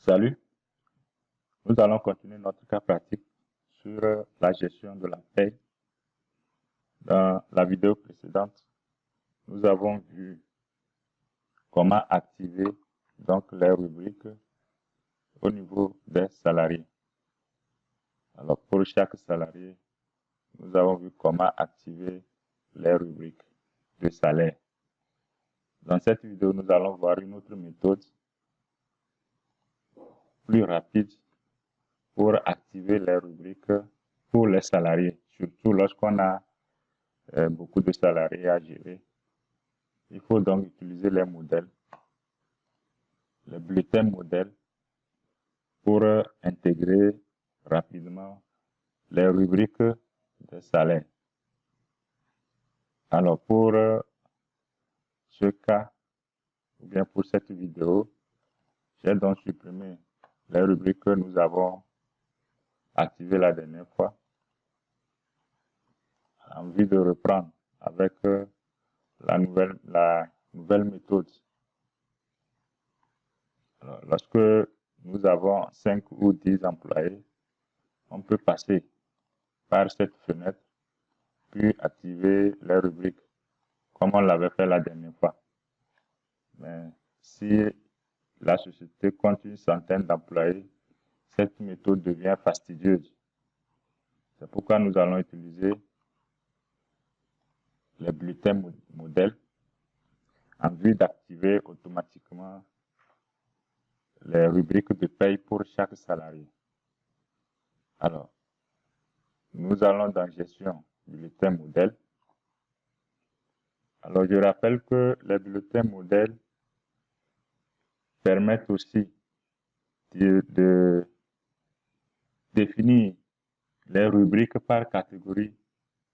Salut, nous allons continuer notre cas pratique sur la gestion de la paie. Dans la vidéo précédente, nous avons vu comment activer donc les rubriques au niveau des salariés. Alors pour chaque salarié, nous avons vu comment activer les rubriques de salaire. Dans cette vidéo, nous allons voir une autre méthode plus rapide pour activer les rubriques pour les salariés, surtout lorsqu'on a beaucoup de salariés à gérer. Il faut donc utiliser les modèles, les bulletins modèles pour intégrer rapidement les rubriques des salaires. Alors pour ce cas, ou bien pour cette vidéo, j'ai donc supprimé les rubriques que nous avons activées la dernière fois, en vue de reprendre avec la nouvelle méthode. Alors, lorsque nous avons 5 ou 10 employés, on peut passer par cette fenêtre, puis activer les rubriques, comme on l'avait fait la dernière fois. Mais si la société compte une centaine d'employés, cette méthode devient fastidieuse. C'est pourquoi nous allons utiliser les bulletins modèles en vue d'activer automatiquement les rubriques de paye pour chaque salarié. Alors, nous allons dans gestion bulletin modèle. Alors, je rappelle que les bulletins modèles permettent aussi de définir les rubriques par catégorie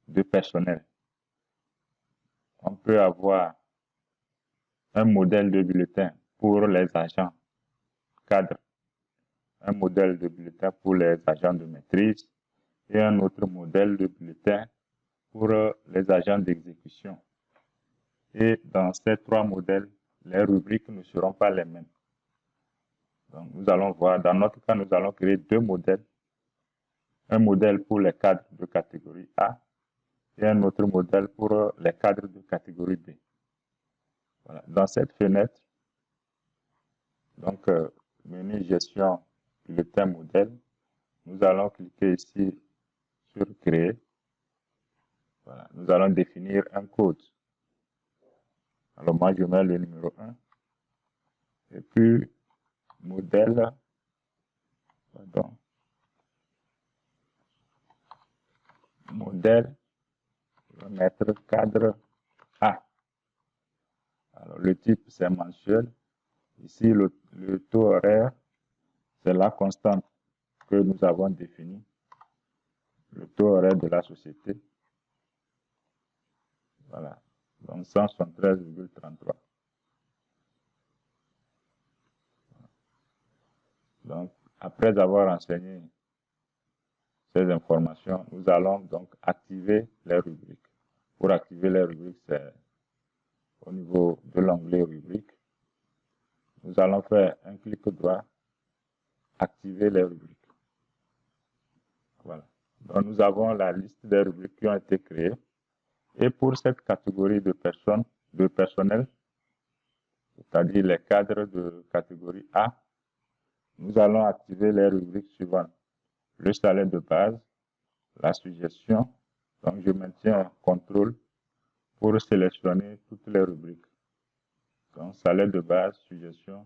de personnel. On peut avoir un modèle de bulletin pour les agents cadres, un modèle de bulletin pour les agents de maîtrise et un autre modèle de bulletin pour les agents d'exécution. Et dans ces trois modèles, les rubriques ne seront pas les mêmes. Donc, nous allons voir, dans notre cas, nous allons créer deux modèles. Un modèle pour les cadres de catégorie A et un autre modèle pour les cadres de catégorie B. Voilà. Dans cette fenêtre, donc, menu gestion bulletin modèle, nous allons cliquer ici sur créer. Voilà. Nous allons définir un code. Alors, moi, je mets le numéro 1. Et puis, modèle, pardon, modèle, je vais mettre cadre A. Alors, le type, c'est mensuel. Ici, le taux horaire, c'est la constante que nous avons définie, le taux horaire de la société. Voilà, donc 173,33. Donc, après avoir renseigné ces informations, nous allons donc activer les rubriques. Pour activer les rubriques, c'est au niveau de l'onglet rubrique. Nous allons faire un clic droit, activer les rubriques. Voilà. Donc, nous avons la liste des rubriques qui ont été créées. Et pour cette catégorie de personnes, de personnel, c'est-à-dire les cadres de catégorie A, nous allons activer les rubriques suivantes. Le salaire de base, la suggestion, donc je maintiens un contrôle pour sélectionner toutes les rubriques. Donc salaire de base, suggestion,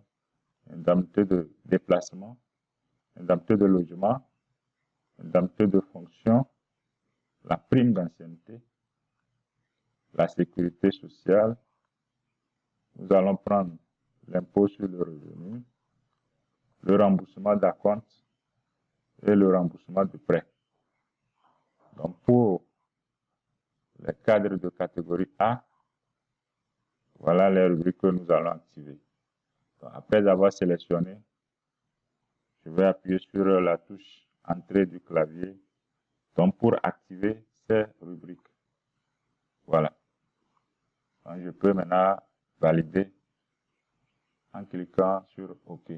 indemnité de déplacement, indemnité de logement, indemnité de fonction, la prime d'ancienneté, la sécurité sociale. Nous allons prendre l'impôt sur le revenu, le remboursement d'acompte et le remboursement de prêt. Donc, pour les cadres de catégorie A, voilà les rubriques que nous allons activer. Donc, après avoir sélectionné, je vais appuyer sur la touche Entrée du clavier donc pour activer ces rubriques. Voilà. Donc, je peux maintenant valider en cliquant sur OK.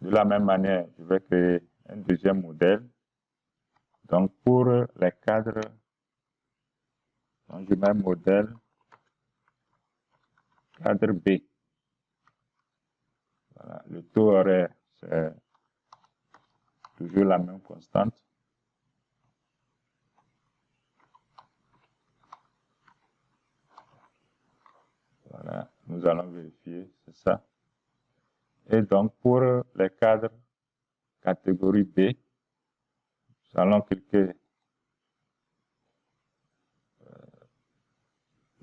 De la même manière, je vais créer un deuxième modèle. Donc, pour les cadres, donc je mets modèle cadre B. Voilà. Le taux horaire, c'est toujours la même constante. Voilà, nous allons vérifier, c'est ça. Et donc, pour les cadres catégorie B, nous allons cliquer,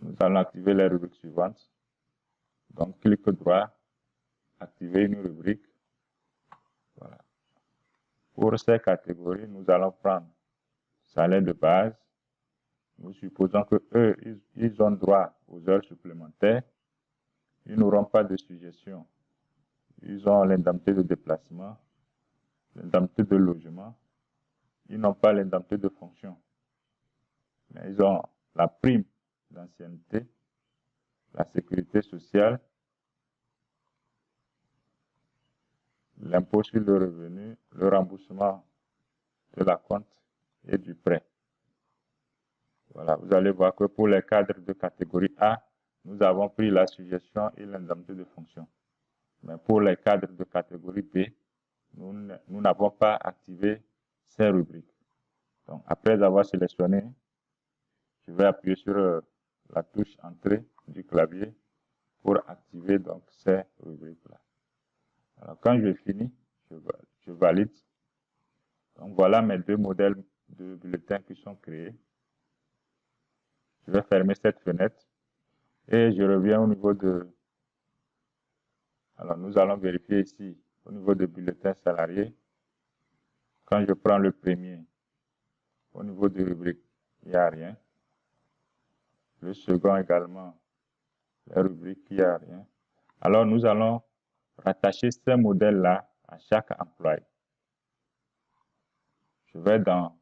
nous allons activer les rubriques suivantes. Donc, clic droit, activer une rubrique. Voilà. Pour ces catégories, nous allons prendre salaire de base. Nous supposons que eux, ils ont droit aux heures supplémentaires. Ils n'auront pas de suggestion. Ils ont l'indemnité de déplacement, l'indemnité de logement. Ils n'ont pas l'indemnité de fonction. Mais ils ont la prime d'ancienneté, la sécurité sociale, l'impôt sur le revenu, le remboursement de la compte et du prêt. Voilà, vous allez voir que pour les cadres de catégorie A, nous avons pris la suggestion et l'indemnité de fonction. Mais pour les cadres de catégorie B, nous n'avons pas activé ces rubriques. Donc, après avoir sélectionné, je vais appuyer sur la touche Entrée du clavier pour activer donc ces rubriques-là. Alors, quand je finis, je valide. Donc, voilà mes deux modèles de bulletins qui sont créés. Je vais fermer cette fenêtre et je reviens au niveau de... Alors, nous allons vérifier ici, au niveau de bulletin salarié. Quand je prends le premier, au niveau de rubrique, il n'y a rien. Le second également, la rubrique, il n'y a rien. Alors, nous allons rattacher ces modèles-là à chaque employé. Je vais dans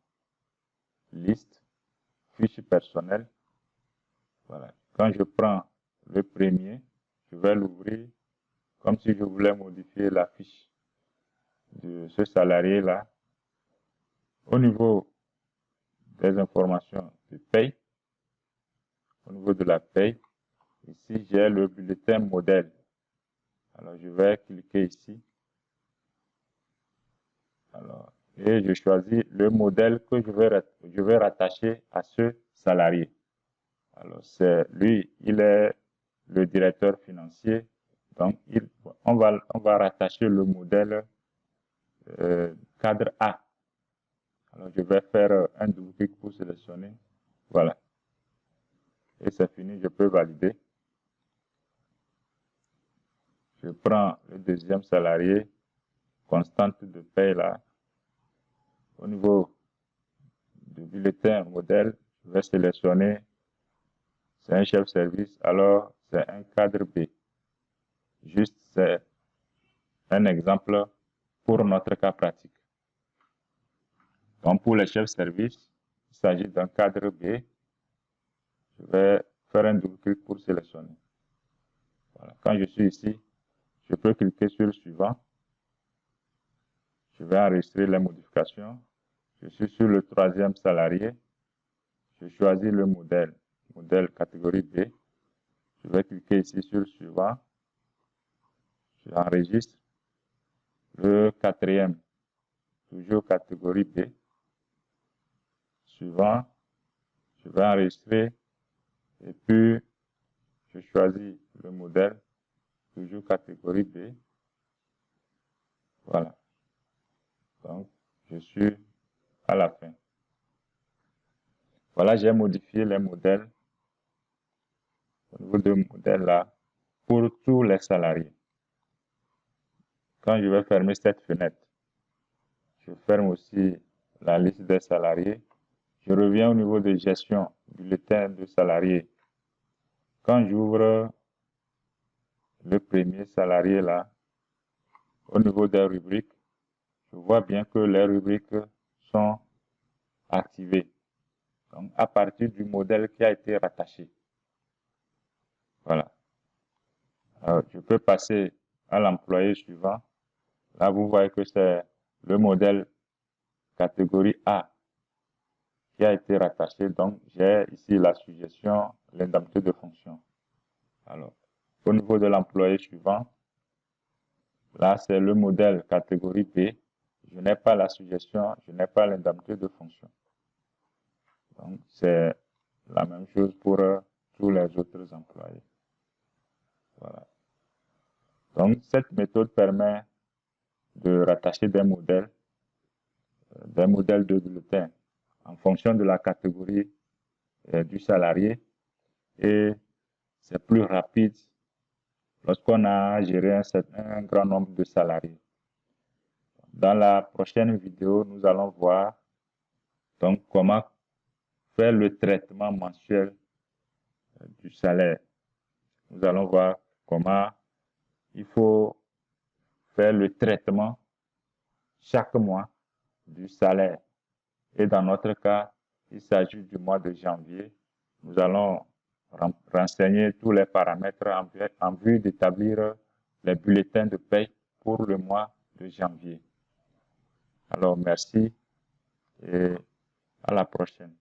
Liste, Fiche personnelle. Voilà. Quand je prends le premier, je vais l'ouvrir comme si je voulais modifier la fiche de ce salarié-là. Au niveau des informations de paye, au niveau de la paye, ici j'ai le bulletin modèle. Alors je vais cliquer ici. Alors, et je choisis le modèle que je vais rattacher à ce salarié. Alors c'est lui, il est le directeur financier. Donc on va rattacher le modèle cadre A. Alors je vais faire un double clic pour sélectionner. Voilà. Et c'est fini, je peux valider. Je prends le deuxième salarié, constante de paie là. Au niveau du bulletin modèle, je vais sélectionner, c'est un chef service, alors c'est un cadre B. Juste, c'est un exemple pour notre cas pratique. Donc, pour les chefs service, il s'agit d'un cadre B. Je vais faire un double clic pour sélectionner. Voilà. Quand je suis ici, je peux cliquer sur le suivant. Je vais enregistrer les modifications. Je suis sur le troisième salarié. Je choisis le modèle catégorie B. Je vais cliquer ici sur le suivant. J'enregistre. Le quatrième, toujours catégorie B. Suivant, je vais enregistrer. Et puis, je choisis le modèle, toujours catégorie B. Voilà. Donc, je suis à la fin. Voilà, j'ai modifié les modèles au niveau de modèle là pour tous les salariés. Quand je vais fermer cette fenêtre, je ferme aussi la liste des salariés. Je reviens au niveau de gestion, bulletin de salariés. Quand j'ouvre le premier salarié là, au niveau des rubriques, je vois bien que les rubriques sont activées. Donc, à partir du modèle qui a été rattaché. Voilà. Alors, je peux passer à l'employé suivant. Là, vous voyez que c'est le modèle catégorie A qui a été rattaché. Donc, j'ai ici la suggestion, l'indemnité de fonction. Alors, au niveau de l'employé suivant, là, c'est le modèle catégorie B. Je n'ai pas la suggestion, je n'ai pas l'indemnité de fonction. Donc, c'est la même chose pour tous les autres employés. Voilà. Donc, cette méthode permet de rattacher des modèles de bulletins en fonction de la catégorie du salarié et c'est plus rapide lorsqu'on a géré un grand nombre de salariés. Dans la prochaine vidéo, nous allons voir donc comment faire le traitement mensuel du salaire. Nous allons voir comment il faut faire le traitement chaque mois du salaire. Et dans notre cas, il s'agit du mois de janvier. Nous allons renseigner tous les paramètres en vue d'établir les bulletins de paie pour le mois de janvier. Alors, merci et à la prochaine.